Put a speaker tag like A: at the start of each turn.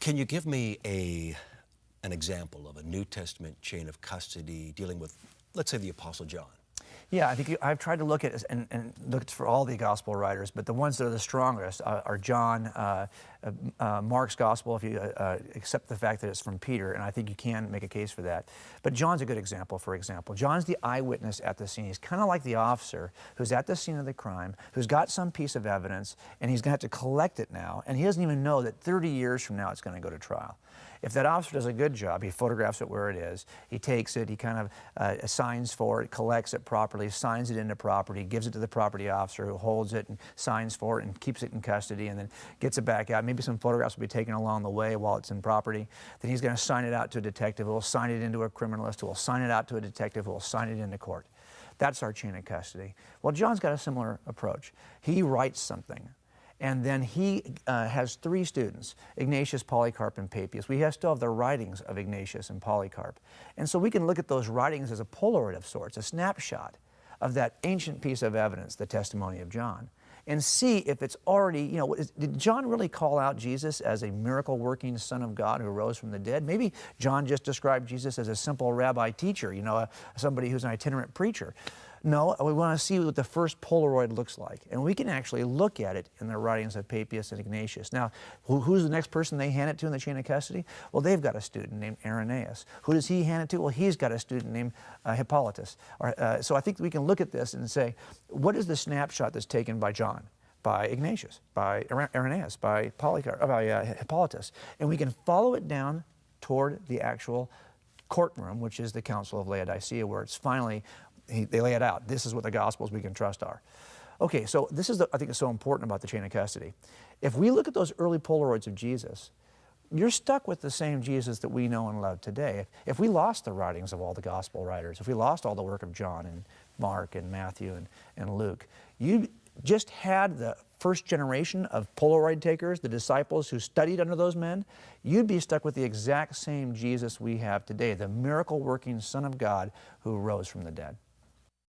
A: Can you give me an example of a New Testament chain of custody dealing with, let's say, the Apostle John?
B: Yeah, I think I've tried to look at and looked for all the gospel writers, but the ones that are the strongest are John, Mark's gospel, if you accept the fact that it's from Peter, and I think you can make a case for that. But John's a good example, for example. John's the eyewitness at the scene. He's kind of like the officer who's at the scene of the crime, who's got some piece of evidence, and he's going to have to collect it now, and he doesn't even know that 30 years from now it's going to go to trial. If that officer does a good job, he photographs it where it is, he takes it, he kind of signs for it, collects it properly, signs it into property, gives it to the property officer who holds it and signs for it and keeps it in custody and then gets it back out. Maybe some photographs will be taken along the way while it's in property. Then he's going to sign it out to a detective who will sign it into a criminalist, who will sign it out to a detective who will sign it into court. That's our chain of custody. Well, John's got a similar approach. He writes something. And then he has three students, Ignatius, Polycarp, and Papias. We still have the writings of Ignatius and Polycarp. And so we can look at those writings as a Polaroid of sorts, a snapshot of that ancient piece of evidence, the testimony of John, and see if it's already, did John really call out Jesus as a miracle-working Son of God who rose from the dead? Maybe John just described Jesus as a simple rabbi teacher, somebody who's an itinerant preacher. No, we want to see what the first Polaroid looks like. And we can actually look at it in the writings of Papias and Ignatius. Now, who's the next person they hand it to in the chain of custody? Well, they've got a student named Irenaeus. Who does he hand it to? Well, he's got a student named Hippolytus. So I think we can look at this and say, what is the snapshot that's taken by John, by Ignatius, by Irenaeus, by Polycarp, by Hippolytus? And we can follow it down toward the actual courtroom, which is the Council of Laodicea, where it's finally they lay it out. This is what the Gospels we can trust are. Okay, so this is, I think, is so important about the chain of custody. If we look at those early Polaroids of Jesus, you're stuck with the same Jesus that we know and love today. If we lost the writings of all the Gospel writers, if we lost all the work of John and Mark and Matthew and Luke, you just had the first generation of Polaroid takers, the disciples who studied under those men, you'd be stuck with the exact same Jesus we have today, the miracle-working Son of God who rose from the dead.